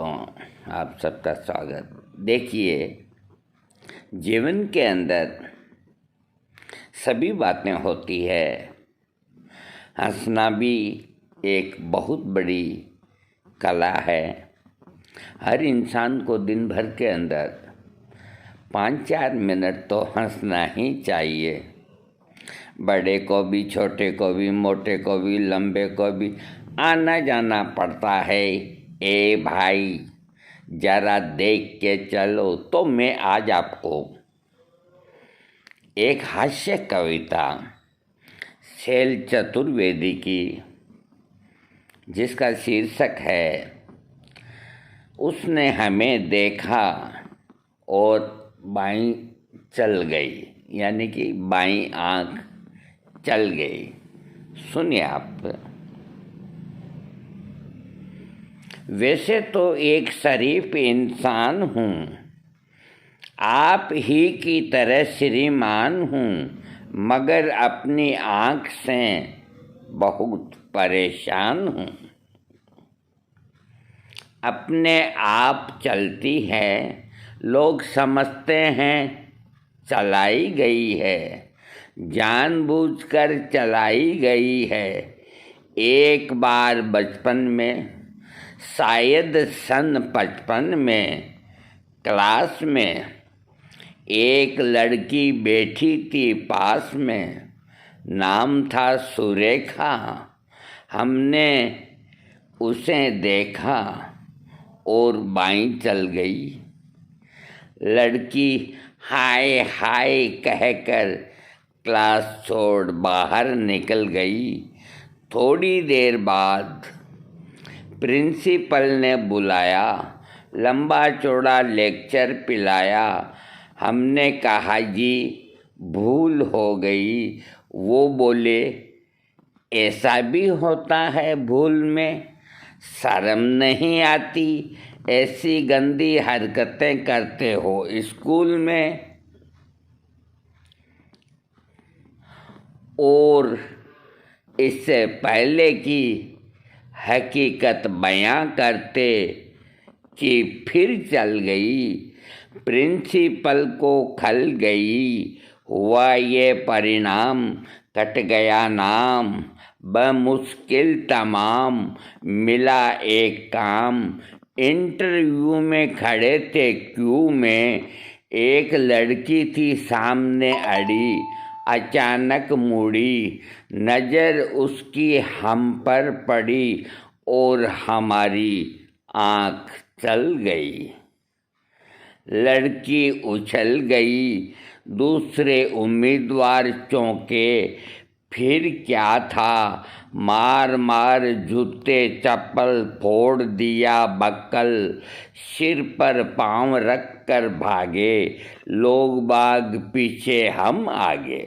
दोस्तों, आप सबका स्वागत। देखिए, जीवन के अंदर सभी बातें होती है। हंसना भी एक बहुत बड़ी कला है। हर इंसान को दिन भर के अंदर 5-4 मिनट तो हंसना ही चाहिए। बड़े को भी, छोटे को भी, मोटे को भी, लंबे को भी आना जाना पड़ता है। ए भाई, जरा देख के चलो। तो मैं आज आपको एक हास्य कविता शैल चतुर्वेदी की, जिसका शीर्षक है उसने हमें देखा और बाईं चल गई, यानी कि बाईं आँख चल गई। सुनिए आप। वैसे तो एक शरीफ इंसान हूँ, आप ही की तरह श्रीमान हूँ, मगर अपनी आँख से बहुत परेशान हूँ। अपने आप चलती है, लोग समझते हैं चलाई गई है, जानबूझकर चलाई गई है। एक बार बचपन में, शायद सन 55 में, क्लास में एक लड़की बैठी थी पास में। नाम था सुरेखा। हमने उसे देखा और बाईं चल गई। लड़की हाय हाय कहकर क्लास छोड़ बाहर निकल गई। थोड़ी देर बाद प्रिंसिपल ने बुलाया, लंबा चौड़ा लेक्चर पिलाया। हमने कहा जी भूल हो गई। वो बोले ऐसा भी होता है भूल में, शर्म नहीं आती, ऐसी गंदी हरकतें करते हो स्कूल में। और इससे पहले की हकीकत बयां करते कि फिर चल गई। प्रिंसिपल को खल गई। हुआ ये परिणाम, कट गया नाम, बमुश्किल तमाम, मिला एक काम। इंटरव्यू में खड़े थे क्यू में, एक लड़की थी सामने अड़ी। अचानक मुड़ी, नज़र उसकी हम पर पड़ी और हमारी आँख चल गई। लड़की उछल गई, दूसरे उम्मीदवार चौंके। फिर क्या था, मार मार जूते चप्पल फोड़ दिया बक्कल। सिर पर पाँव रख कर भागे, लोग बाग पीछे हम आगे।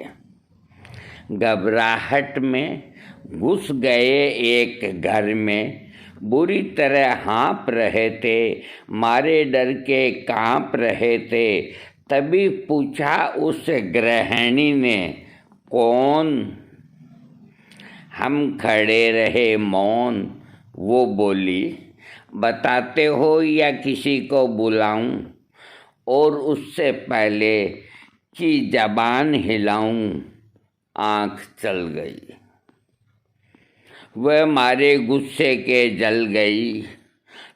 घबराहट में घुस गए एक घर में, बुरी तरह हाँप रहे थे, मारे डर के काँप रहे थे। तभी पूछा उस गृहिणी ने, कौन? हम खड़े रहे मौन। वो बोली, बताते हो या किसी को बुलाऊं? और उससे पहले कि जबान हिलाऊं, आँख चल गई। वह मारे गुस्से के जल गई।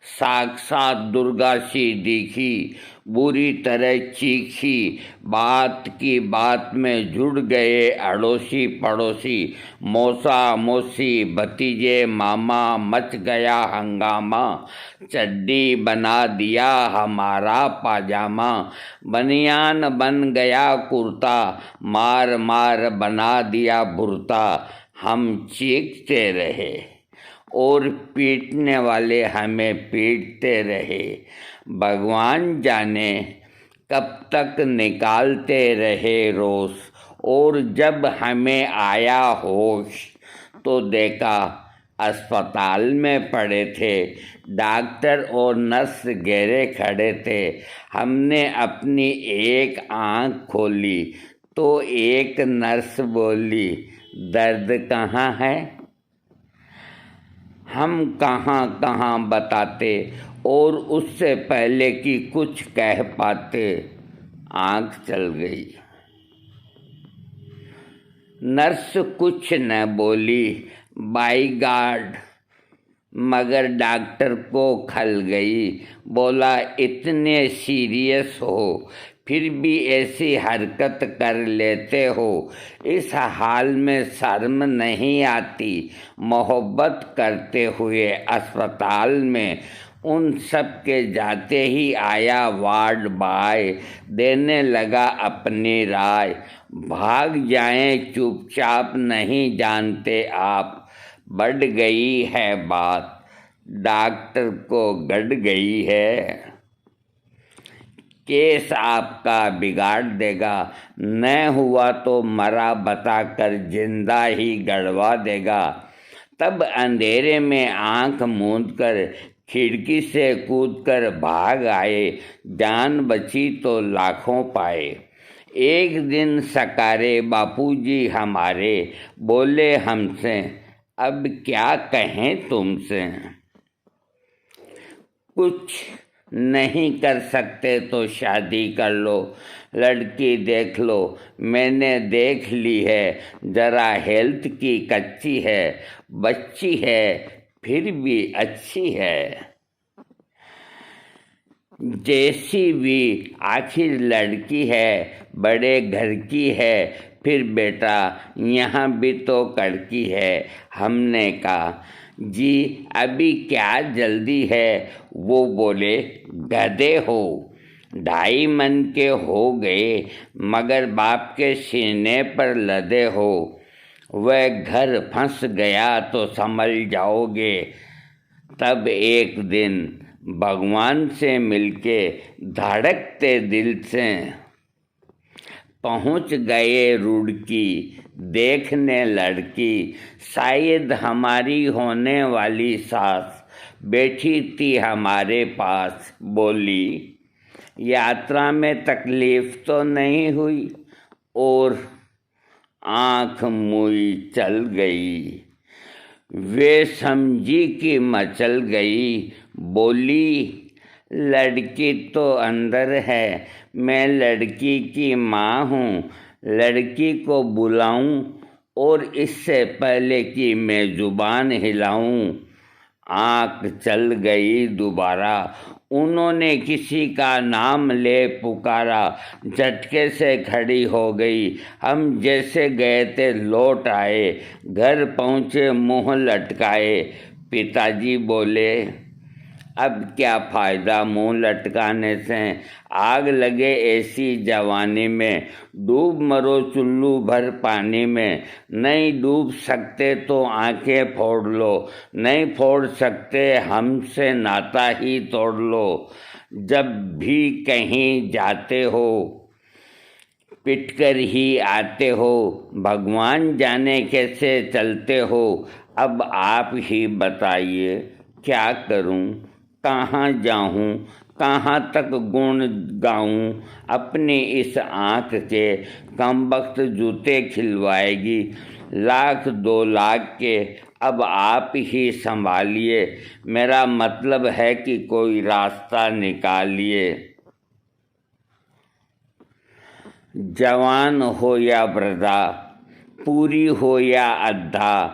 साक्षात दुर्गा सी दिखी, बुरी तरह चीखी। बात की बात में जुड़ गए अड़ोसी पड़ोसी, मौसा मौसी भतीजे मामा। मच गया हंगामा, चड्डी बना दिया हमारा पाजामा। बनियान बन गया कुर्ता, मार मार बना दिया बुर्ता। हम चीखते रहे और पीटने वाले हमें पीटते रहे। भगवान जाने कब तक निकालते रहे रोष। और जब हमें आया होश तो देखा अस्पताल में पड़े थे, डॉक्टर और नर्स घेरे खड़े थे। हमने अपनी एक आँख खोली तो एक नर्स बोली, दर्द कहाँ है? हम कहाँ कहाँ बताते और उससे पहले कि कुछ कह पाते आँख चल गई। नर्स कुछ न बोली, बाई गॉड, मगर डॉक्टर को खल गई। बोला, इतने सीरियस हो फिर भी ऐसी हरकत कर लेते हो, इस हाल में शर्म नहीं आती? मोहब्बत करते हुए अस्पताल में उन सब के जाते ही आया वार्ड बॉय, देने लगा अपनी राय। भाग जाएं चुपचाप, नहीं जानते आप, बढ़ गई है बात, डॉक्टर को गड़ गई है। केस आपका बिगाड़ देगा, न हुआ तो मरा बताकर जिंदा ही गड़वा देगा। तब अंधेरे में आंख मूंदकर खिड़की से कूदकर भाग आए, जान बची तो लाखों पाए। एक दिन सकारे बापूजी हमारे बोले हमसे, अब क्या कहें तुमसे, कुछ नहीं कर सकते तो शादी कर लो, लड़की देख लो, मैंने देख ली है, जरा हेल्थ की कच्ची है, बच्ची है फिर भी अच्छी है। जैसी भी आखिर लड़की है, बड़े घर की है, फिर बेटा यहाँ भी तो कड़की है। हमने कहा, जी अभी क्या जल्दी है? वो बोले, गधे हो, 2.5 मन के हो गए मगर बाप के सीने पर लदे हो। वह घर फंस गया तो समझ जाओगे। तब एक दिन भगवान से मिलके धड़कते दिल से पहुँच गए रुड़की, देखने लड़की, शायद हमारी होने वाली सास बैठी थी हमारे पास। बोली, यात्रा में तकलीफ तो नहीं हुई? और आँख मूई चल गई। वे समझी कि मचल गई। बोली, लड़की तो अंदर है, मैं लड़की की माँ हूँ, लड़की को बुलाऊं? और इससे पहले कि मैं जुबान हिलाऊं, आँख चल गई दोबारा। उन्होंने किसी का नाम ले पुकारा, झटके से खड़ी हो गई। हम जैसे गए थे लौट आए, घर पहुँचे मुँह लटकाए। पिताजी बोले, अब क्या फ़ायदा मुँह लटकाने से, आग लगे ऐसी जवानी में, डूब मरो चुल्लू भर पानी में। नहीं डूब सकते तो आंखें फोड़ लो, नहीं फोड़ सकते हमसे नाता ही तोड़ लो। जब भी कहीं जाते हो पिटकर ही आते हो, भगवान जाने कैसे चलते हो। अब आप ही बताइए, क्या करूं, कहाँ जाऊं, कहाँ तक गुण गाऊं। अपनी इस आँख के कमबख्त जूते खिलवाएगी, 1,00,000 2 लाख के अब आप ही संभालिए। मेरा मतलब है कि कोई रास्ता निकालिए। जवान हो या वृद्धा, पूरी हो या अद्धा,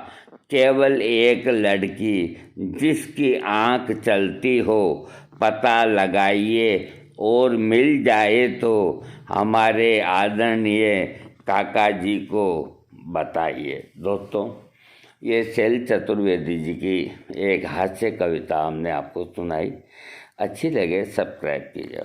केवल एक लड़की जिसकी आँख चलती हो, पता लगाइए और मिल जाए तो हमारे आदरणीय काका जी को बताइए। दोस्तों, ये शैल चतुर्वेदी जी की एक हास्य कविता हमने आपको सुनाई। अच्छी लगे सब्सक्राइब कीजिए।